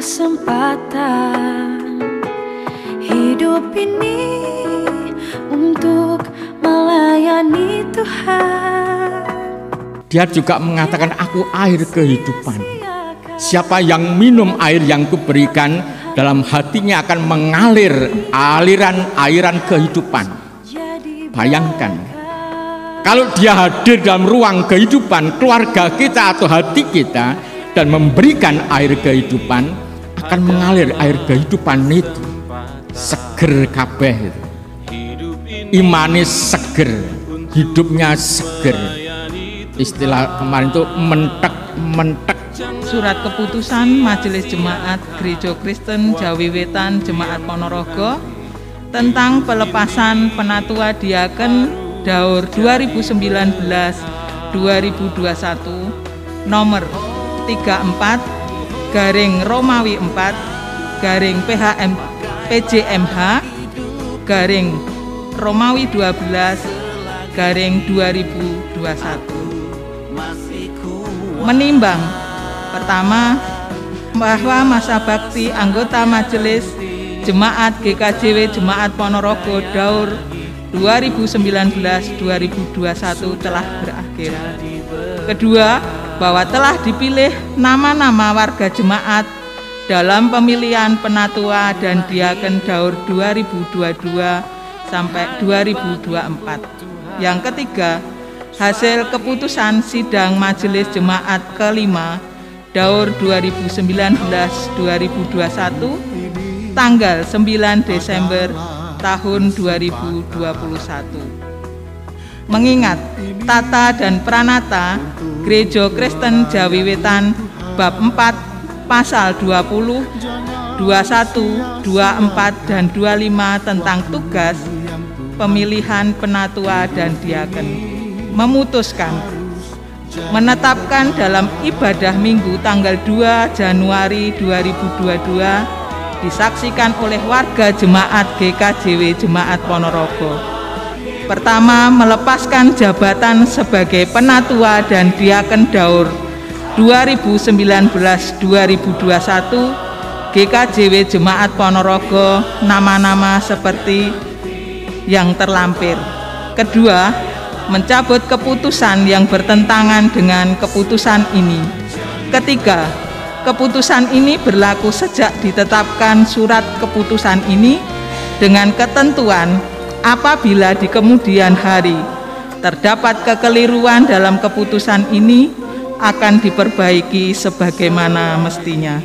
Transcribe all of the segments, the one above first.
kesempatan hidup ini untuk melayani Tuhan. Dia juga mengatakan, aku air kehidupan. Siapa yang minum air yang kuberikan, dalam hatinya akan mengalir aliran kehidupan. Bayangkan, kalau dia hadir dalam ruang kehidupan keluarga kita atau hati kita dan memberikan air kehidupan, akan mengalir air kehidupan itu. Seger kabeh itu. Imane seger, hidupnya seger. Istilah kemarin itu mentek. Surat keputusan Majelis Jemaat Gereja Kristen Jawi Wetan Jemaat Ponorogo tentang pelepasan penatua diaken Daur 2019-2021 nomor 34 garing Romawi 4 garing PJMH garing Romawi 12 garing 2021. Menimbang pertama, bahwa masa bakti anggota Majelis Jemaat GKJW Jemaat Ponorogo Daur 2019-2021 telah berakhir. Kedua, bahwa telah dipilih nama-nama warga jemaat dalam pemilihan penatua dan diaken Daur 2022 sampai 2024. Yang ketiga, hasil keputusan sidang Majelis Jemaat kelima Daur 2019-2021 tanggal 9 Desember tahun 2021. Mengingat tata dan pranata Gereja Kristen Jawi Wetan bab 4 pasal 20, 21, 24 dan 25 tentang tugas pemilihan penatua dan diaken memutuskan menetapkan dalam ibadah minggu tanggal 2 Januari 2022 disaksikan oleh warga jemaat GKJW Jemaat Ponorogo. Pertama, melepaskan jabatan sebagai penatua dan diaken Daur 2019-2021 GKJW Jemaat Ponorogo nama-nama seperti yang terlampir. Kedua, mencabut keputusan yang bertentangan dengan keputusan ini. Ketiga, keputusan ini berlaku sejak ditetapkan surat keputusan ini dengan ketentuan apabila di kemudian hari terdapat kekeliruan dalam keputusan ini akan diperbaiki sebagaimana mestinya.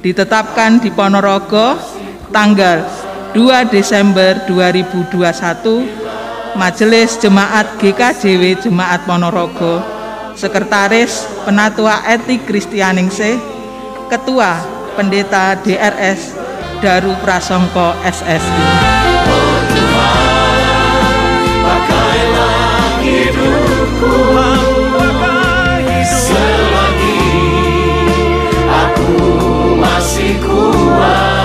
Ditetapkan di Ponorogo tanggal 2 Desember 2021 Majelis Jemaat GKJW Jemaat Ponorogo, Sekretaris Penatua Etik Kristianingsih, Ketua Pendeta DRS Daru Prasongko SSI. Oh Tuhan, pakailah hidupku selagi aku masih kuat.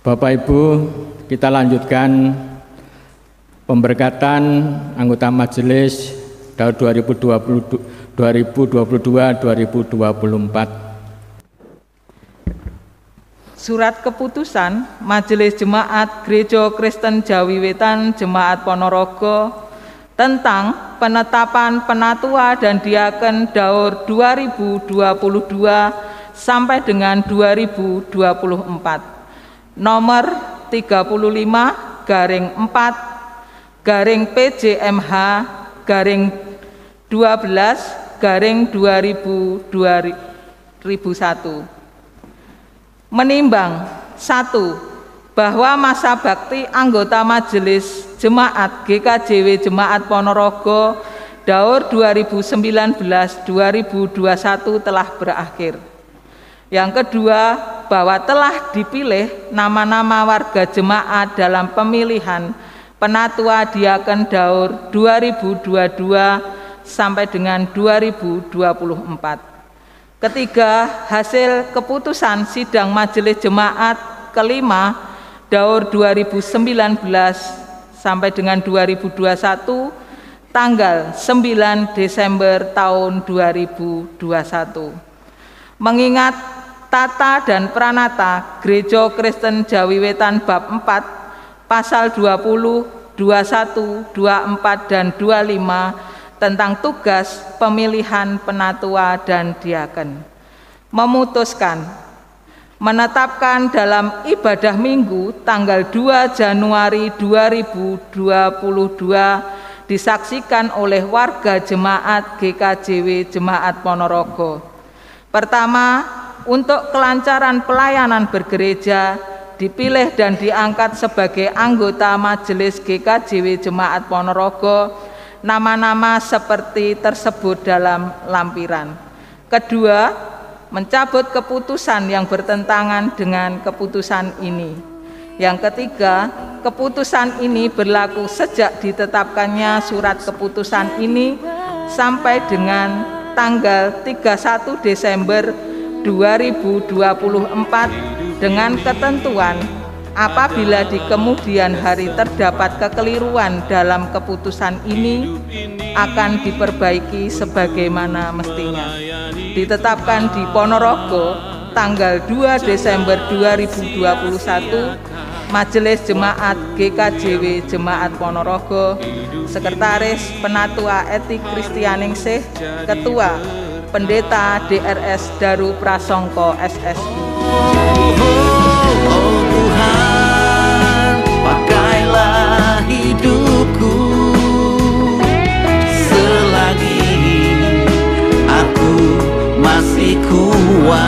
Bapak Ibu, kita lanjutkan pemberkatan anggota Majelis Daur 2022-2024. Surat keputusan Majelis Jemaat Gereja Kristen Jawi Wetan Jemaat Ponorogo tentang penetapan penatua dan diaken Daur 2022 sampai dengan 2024. Nomor 35 garing 4 garing PJMH garing 12 garing 2001. Menimbang 1. bahwa masa bakti anggota Majelis Jemaat GKJW Jemaat Ponorogo Daur 2019-2021 telah berakhir. Yang kedua, bahwa telah dipilih nama-nama warga jemaat dalam pemilihan Penatua Diaken Daur 2022 sampai dengan 2024. Ketiga, hasil keputusan sidang Majelis Jemaat kelima Daur 2019 sampai dengan 2021 tanggal 9 Desember tahun 2021. Mengingat tata dan pranata Gereja Kristen Jawi Wetan bab 4 pasal 20, 21, 24 dan 25 tentang tugas pemilihan penatua dan diaken, memutuskan menetapkan dalam ibadah minggu tanggal 2 Januari 2022 disaksikan oleh warga jemaat GKJW Jemaat Ponorogo. Pertama, untuk kelancaran pelayanan bergereja, dipilih dan diangkat sebagai anggota Majelis GKJW Jemaat Ponorogo nama-nama seperti tersebut dalam lampiran. Kedua, mencabut keputusan yang bertentangan dengan keputusan ini. Yang ketiga, keputusan ini berlaku sejak ditetapkannya surat keputusan ini sampai dengan tanggal 31 Desember 2024 dengan ketentuan apabila di kemudian hari terdapat kekeliruan dalam keputusan ini akan diperbaiki sebagaimana mestinya. Ditetapkan di Ponorogo tanggal 2 Desember 2021, Majelis Jemaat GKJW Jemaat Ponorogo, Sekretaris Penatua Etik Kristianingsih, Ketua Pendeta DRS Daru Prasongko SSI. Oh Tuhan, pakailah hidupku selagi aku masih kuat.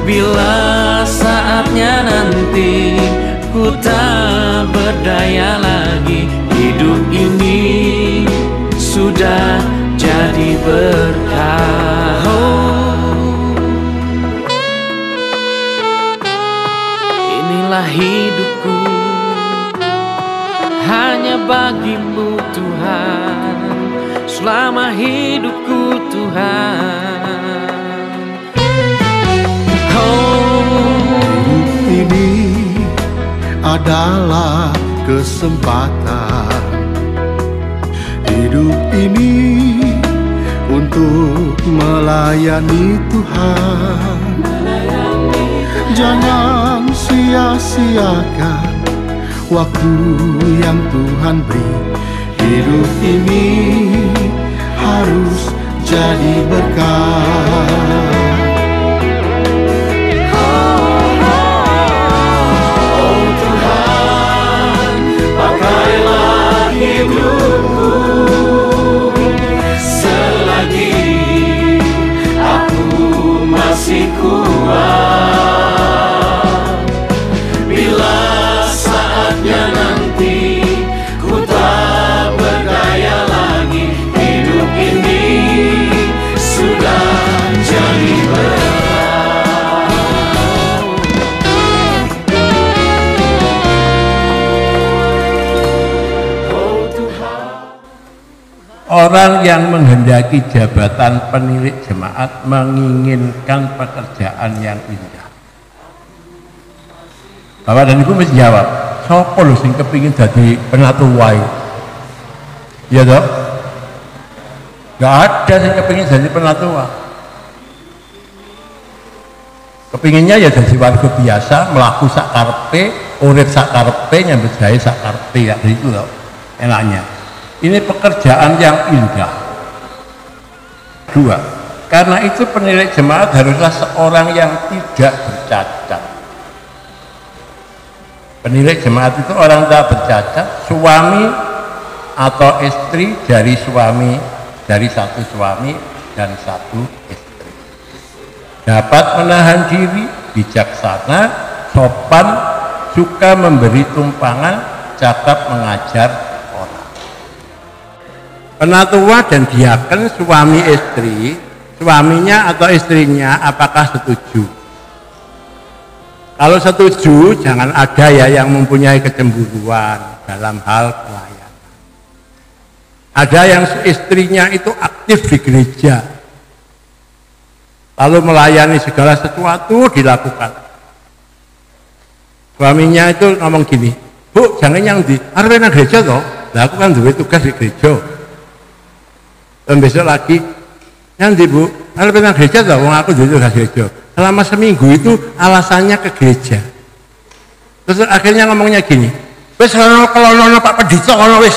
Bila saatnya nanti ku tak berdaya lagi, hidup ini sudah jadi berkah. Inilah hidupku hanya bagimu Tuhan, selama hidupku Tuhan. Hidup ini adalah kesempatan. Hidup ini untuk melayani Tuhan. Jangan sia-siakan waktu yang Tuhan beri. Hidup ini harus jadi berkah. Oh Tuhan, pakailah hidupku selagi aku masih kuat. Bila saatnya nanti ku tak berdaya lagi, hidup ini sudah jadi Orang yang menghendaki jabatan penilik jemaat menginginkan pekerjaan yang indah. Bapak dan Ibu mesti jawab, sapa lho sing kepingin jadi penatua? Ya toh? Gak ada yang kepingin jadi penatua. Kepinginnya ya jadi warga biasa, melaku sakarpe, urip sakarpe, nyambut gawe sakarpe, ya itu loh enaknya. Ini pekerjaan yang indah. Dua, karena itu penilik jemaat haruslah seorang yang tidak bercacat. Penilik jemaat itu orang tak bercacat, suami atau istri dari suami, dari satu suami dan satu istri. Dapat menahan diri, bijaksana, sopan, suka memberi tumpangan, cakap mengajar orang. Penatua dan diaken suami istri, suaminya atau istrinya apakah setuju? Kalau setuju, jangan ada ya yang mempunyai kecemburuan dalam hal pelayanan. Ada yang istrinya itu aktif di gereja, lalu melayani segala sesuatu dilakukan. Suaminya itu ngomong gini, Bu, jangan yang di arep nang gereja toh, lah aku kan duwe tugas di gereja. Dan besok lagi, yang di Bu, arep nang gereja toh, wong aku duwe tugas gereja. Selama seminggu itu alasannya ke gereja. Terus akhirnya ngomongnya gini, wis kalau Pak Pendito kono wis,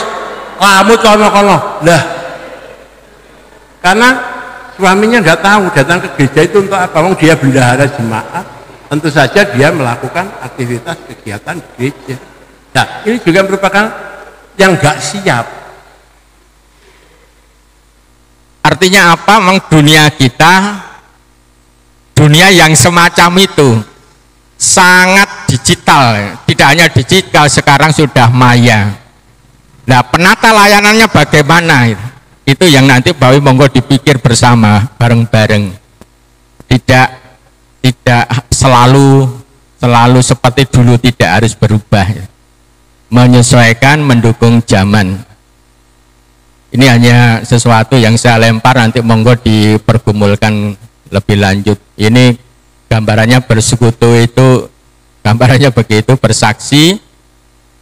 kamu kono. Lah, karena suaminya nggak tahu datang ke gereja itu untuk apa. Wong dia bendahara jemaat, tentu saja dia melakukan aktivitas kegiatan di gereja. Nah, ini juga merupakan yang nggak siap. Artinya apa? Memang dunia kita, dunia yang semacam itu sangat digital. Tidak hanya digital, sekarang sudah maya. Nah, penata layanannya bagaimana? Itu yang nanti Bawi monggo dipikir bersama bareng-bareng. Tidak selalu seperti dulu, tidak harus berubah. Menyesuaikan, mendukung zaman. Ini hanya sesuatu yang saya lempar, nanti monggo dipergumulkan lebih lanjut. Ini gambarannya bersekutu itu, gambarannya begitu, bersaksi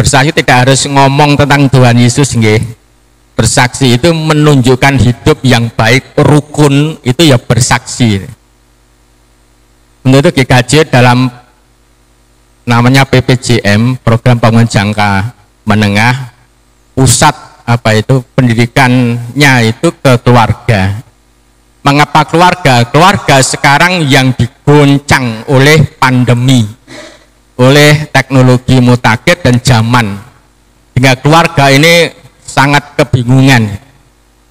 tidak harus ngomong tentang Tuhan Yesus, nggih. Bersaksi itu menunjukkan hidup yang baik, rukun, itu ya bersaksi. Untuk itu GKJ dalam namanya PPJM, program pembangunan jangka menengah, pusat pendidikannya itu ke keluarga. Mengapa keluarga? Keluarga sekarang yang diguncang oleh pandemi, oleh teknologi mutakhir dan zaman, hingga keluarga ini sangat kebingungan.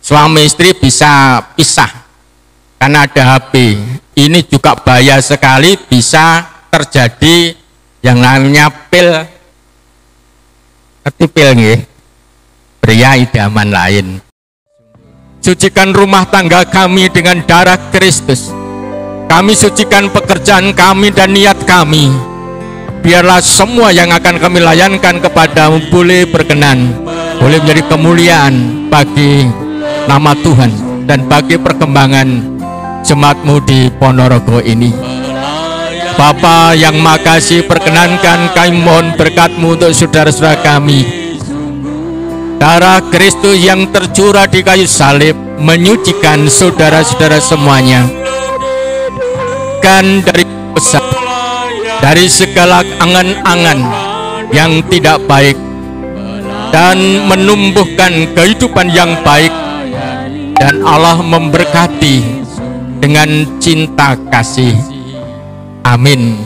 Suami istri bisa pisah karena ada HP. Ini juga bahaya sekali, bisa terjadi yang namanya pil nggih, pria idaman lain. Sucikan rumah tangga kami dengan darah Kristus. Kami sucikan pekerjaan kami dan niat kami. Biarlah semua yang akan kami layankan kepadamu boleh berkenan, boleh menjadi kemuliaan bagi nama Tuhan dan bagi perkembangan jemaatmu di Ponorogo ini. Bapa yang makasih, perkenankan kami mohon berkat-Mu untuk saudara-saudara kami. Darah Kristus yang tercurah di kayu salib menyucikan saudara-saudara semuanya. Kan dari besar, dari segala angan-angan yang tidak baik, dan menumbuhkan kehidupan yang baik, dan Allah memberkati dengan cinta kasih. Amin.